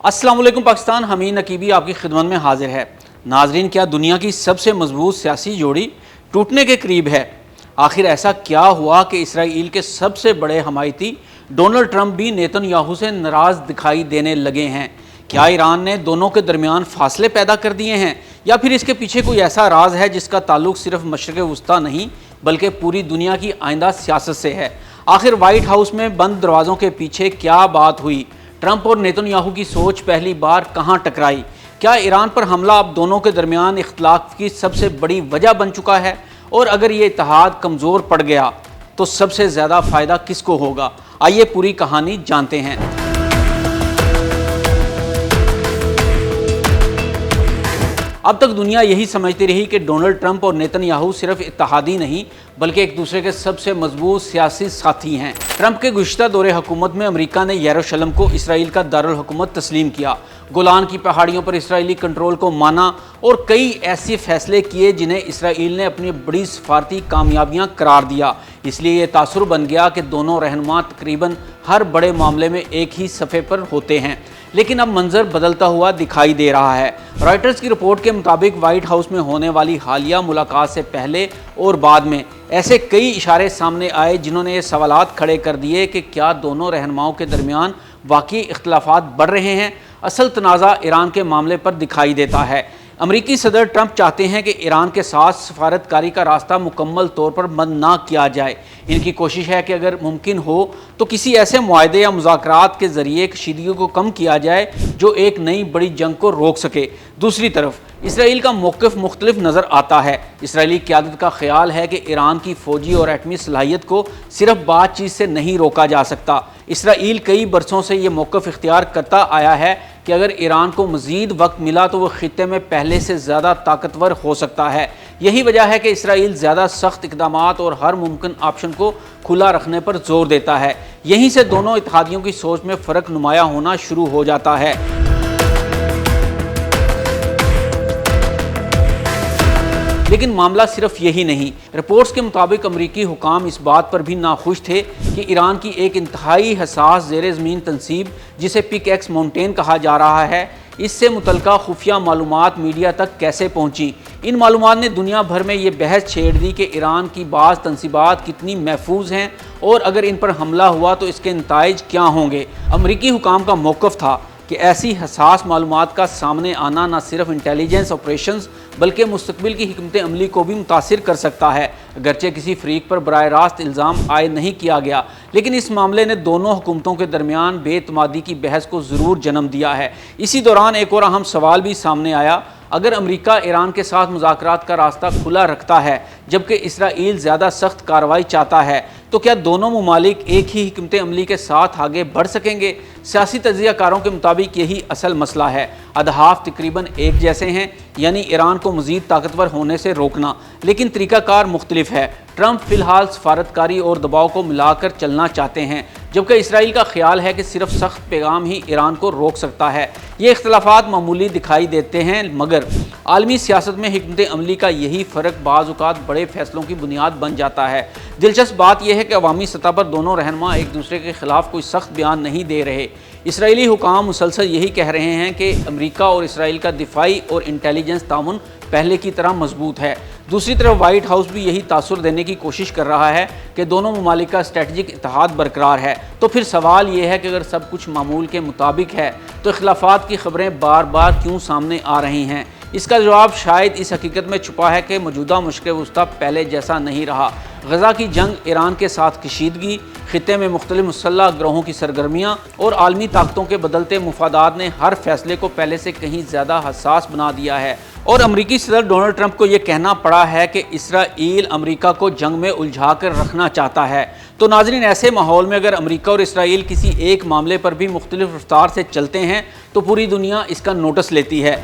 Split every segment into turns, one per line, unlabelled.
अस्सलाम वालेकुम पाकिस्तान। हमीद नकीबी आपकी खिदमत में हाजिर है। नाजरीन, क्या दुनिया की सबसे मजबूत सियासी जोड़ी टूटने के करीब है? आखिर ऐसा क्या हुआ कि इसराइल के सबसे बड़े हमायती डोनाल्ड ट्रंप भी नेतन्याहू से नाराज़ दिखाई देने लगे हैं? क्या ईरान ने दोनों के दरमियान फासले पैदा कर दिए हैं, या फिर इसके पीछे कोई ऐसा राज है जिसका ताल्लुक सिर्फ मशरिक़ वस्ता नहीं बल्कि पूरी दुनिया की आइंदा सियासत से है? आखिर वाइट हाउस में बंद दरवाज़ों के पीछे क्या बात हुई? ट्रंप और नेतन्याहू की सोच पहली बार कहां टकराई? क्या ईरान पर हमला अब दोनों के दरमियान इख्तिलाफ की सबसे बड़ी वजह बन चुका है? और अगर ये इत्तेहाद कमज़ोर पड़ गया तो सबसे ज़्यादा फ़ायदा किसको होगा? आइए पूरी कहानी जानते हैं। अब तक दुनिया यही समझती रही कि डोनाल्ड ट्रंप और नेतन्याहू सिर्फ इत्तेहादी नहीं बल्कि एक दूसरे के सबसे मजबूत सियासी साथी हैं। ट्रंप के गुज़िश्ता दौरे हुकूमत में अमेरिका ने यरूशलेम को इसराइल का दारुल हुकूमत तस्लीम किया, गोलान की पहाड़ियों पर इसराइली कंट्रोल को माना और कई ऐसे फैसले किए जिन्हें इसराइल ने अपनी बड़ी सफारती कामयाबियां करार दिया। इसलिए ये तासुर बन गया कि दोनों रहनुमा तकरीबन हर बड़े मामले में एक ही सफ़े पर होते हैं। लेकिन अब मंजर बदलता हुआ दिखाई दे रहा है। रॉयटर्स की रिपोर्ट के मुताबिक वाइट हाउस में होने वाली हालिया मुलाकात से पहले और बाद में ऐसे कई इशारे सामने आए जिन्होंने ये सवालात खड़े कर दिए कि क्या दोनों रहनुमाओं के दरमियान वाकई इख्तिलाफात बढ़ रहे हैं। असल तनाज़ा ईरान के मामले पर दिखाई देता है। अमरीकी सदर ट्रंप चाहते हैं कि ईरान के साथ सफारतकारी का रास्ता मुकम्मल तौर पर बंद ना किया जाए। इनकी कोशिश है कि अगर मुमकिन हो तो किसी ऐसे मुआहदे या मुज़ाकरात के ज़रिए कशीदगी को कम किया जाए जो एक नई बड़ी जंग को रोक सके। दूसरी तरफ इसराइल का मौक़िफ़ मुख्तलिफ नज़र आता है। इसराइली क़यादत का ख्याल है कि ईरान की फ़ौजी और एटमी सलाहियत को सिर्फ बातचीत से नहीं रोका जा सकता। इसराइल कई बरसों से ये मौक़िफ़ इख्तियार करता आया है कि अगर ईरान को मज़ीद वक्त मिला तो वह खित्ते में पहले से ज़्यादा ताकतवर हो सकता है। यही वजह है कि इसराइल ज़्यादा सख्त इक़दामात और हर मुमकिन ऑप्शन को खुला रखने पर जोर देता है। यहीं से दोनों इत्तेहादियों की सोच में फ़र्क नुमाया होना शुरू हो जाता है। लेकिन मामला सिर्फ यही नहीं। रिपोर्ट्स के मुताबिक अमरीकी हुकाम इस बात पर भी नाखुश थे कि ईरान की एक इंतहाई हसास ज़ेर ज़मीन तनसीब जिसे पिकैक्स माउंटेन कहा जा रहा है, इससे मुतल्लिका खुफिया मालूमात मीडिया तक कैसे पहुंची। इन मालूमात ने दुनिया भर में ये बहस छेड़ दी कि ईरान की बाज़ तनसीबात कितनी महफूज हैं और अगर इन पर हमला हुआ तो इसके नताइज क्या होंगे। अमरीकी हुकाम का मौक़िफ़ था कि ऐसी हसास मालूमात का सामने आना न सिर्फ इंटेलिजेंस ऑपरेशंस बल्कि मुस्तकबिल की हिकमत अमली को भी मुतासिर कर सकता है। अगरचे किसी फरीक पर बराह रास्त इल्ज़ाम आयद नहीं किया गया, लेकिन इस मामले ने दोनों हुकूमतों के दरमियान बेतमादी की बहस को ज़रूर जन्म दिया है। इसी दौरान एक और अहम सवाल भी सामने आया। अगर अमेरिका ईरान के साथ मुज़ाकरात का रास्ता खुला रखता है जबकि इसराइल ज़्यादा सख्त कार्रवाई चाहता है, तो क्या दोनों ममालिक एक ही हिकमत अमली के साथ आगे बढ़ सकेंगे? सियासी तज्ज़ियाकारों के मुताबिक यही असल मसला है। अदहाफ तकरीबन एक जैसे हैं, यानी ईरान को मज़ीद ताकतवर होने से रोकना, लेकिन तरीक़ाकार मुख्तलिफ है। ट्रंप फ़िलहाल सफारतकारी और दबाव को मिलाकर चलना चाहते हैं, जबकि इसराइल का ख्याल है कि सिर्फ सख्त पैगाम ही ईरान को रोक सकता है। ये इख्तिलाफात मामूली दिखाई देते हैं, मगर आलमी सियासत में हिकमत अमली का यही फ़र्क बाज़ औक़ात बड़े फ़ैसलों की बुनियाद बन जाता है। दिलचस्प बात यह है कि अवामी सतह पर दोनों रहनुमा एक दूसरे के ख़िलाफ़ कोई सख्त बयान नहीं दे रहे। इसराइली हुकाम मुसलसल यही कह रहे हैं कि अमेरिका और इसराइल का दिफाई और इंटेलिजेंस ताउन पहले की तरह मजबूत है। दूसरी तरफ वाइट हाउस भी यही तासुर देने की कोशिश कर रहा है कि दोनों ममालिक का स्ट्रेटजिक इत्तेहाद बरकरार है। तो फिर सवाल ये है कि अगर सब कुछ मामूल के मुताबिक है तो इख्तिलाफात की खबरें बार बार क्यों सामने आ रही हैं? इसका जवाब शायद इस हकीकत में छुपा है कि मौजूदा मशरिक़ वस्ता पहले जैसा नहीं रहा। गज़ा की जंग, ईरान के साथ कशीदगी, खित्ते में मुख्तलिफ मुसल्लह ग्रोहों की सरगर्मियाँ और आलमी ताकतों के बदलते मुफादात ने हर फैसले को पहले से कहीं ज़्यादा हसास बना दिया है। और अमरीकी सदर डोनाल्ड ट्रंप को ये कहना पड़ा है कि इसराइल अमरीका को जंग में उलझा कर रखना चाहता है। तो नाज़रीन, ऐसे माहौल में अगर अमरीका और इसराइल किसी एक मामले पर भी मुख्तलिफ रफ्तार से चलते हैं तो पूरी दुनिया इसका नोटिस लेती है।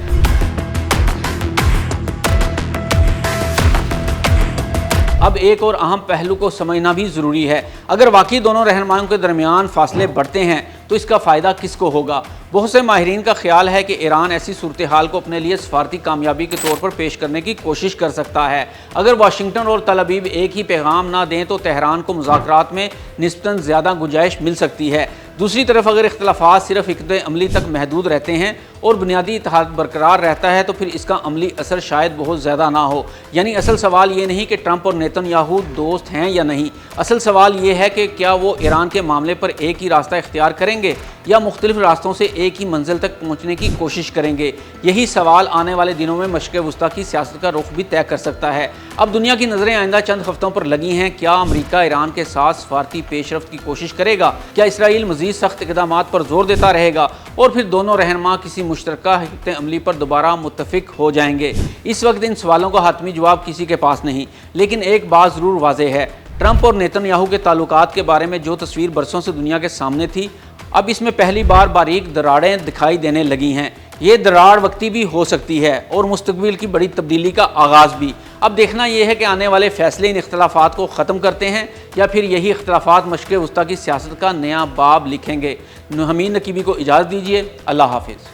अब एक और अहम पहलू को समझना भी ज़रूरी है। अगर वाकई दोनों रहनुमाओं के दरमियान फासले बढ़ते हैं تو اس کا فائدہ کس کو ہوگا؟ بہت سے ماہرین کا خیال ہے کہ ایران ایسی صورتحال کو اپنے لیے سفارتی کامیابی کے طور پر پیش کرنے کی کوشش کر سکتا ہے۔ اگر واشنگٹن اور تل ابیب ایک ہی پیغام نہ دیں تو تہران کو مذاکرات میں نسبتاً زیادہ گنجائش مل سکتی ہے۔ دوسری طرف اگر اختلافات صرف عقد عملی تک محدود رہتے ہیں اور بنیادی اتحاد برقرار رہتا ہے تو پھر اس کا عملی اثر شاید بہت زیادہ نہ ہو۔ یعنی اصل سوال یہ نہیں کہ ٹرمپ اور نیتن یاہو دوست ہیں یا نہیں، اصل سوال یہ ہے کہ کیا وہ ایران کے معاملے پر ایک ہی راستہ اختیار کریں گے یا مختلف راستوں سے ایک ہی منزل تک پہنچنے کی کوشش کریں گے؟ یہی سوال آنے والے دنوں میں مشرق وسطیٰ کی سیاست کا رخ بھی طے کر سکتا ہے۔ اب دنیا کی نظریں آئندہ چند ہفتوں پر لگی ہیں۔ کیا امریکہ ایران کے ساتھ سفارتی پیش رفت کی کوشش کرے گا؟ کیا اسرائیل مزید سخت اقدامات پر زور دیتا رہے گا اور پھر دونوں رہنما کسی مشترکہ حکمت عملی پر دوبارہ متفق ہو جائیں گے؟ اس وقت ان سوالوں کا حتمی جواب کسی کے پاس نہیں، لیکن ایک بات ضرور واضح ہے، ٹرمپ اور نیتن یاہو کے تعلقات کے بارے میں جو تصویر برسوں سے دنیا کے سامنے تھی، اب اس میں پہلی بار باریک دراڑیں دکھائی دینے لگی ہیں۔ یہ دراڑ وقتی بھی ہو سکتی ہے اور مستقبل کی بڑی تبدیلی کا آغاز بھی۔ اب دیکھنا یہ ہے کہ آنے والے فیصلے ان اختلافات کو ختم کرتے ہیں یا پھر یہی اختلافات مشرق وسطیٰ کی سیاست کا نیا باب لکھیں گے۔ حمید نقیبی کو اجازت دیجیے۔ اللہ حافظ۔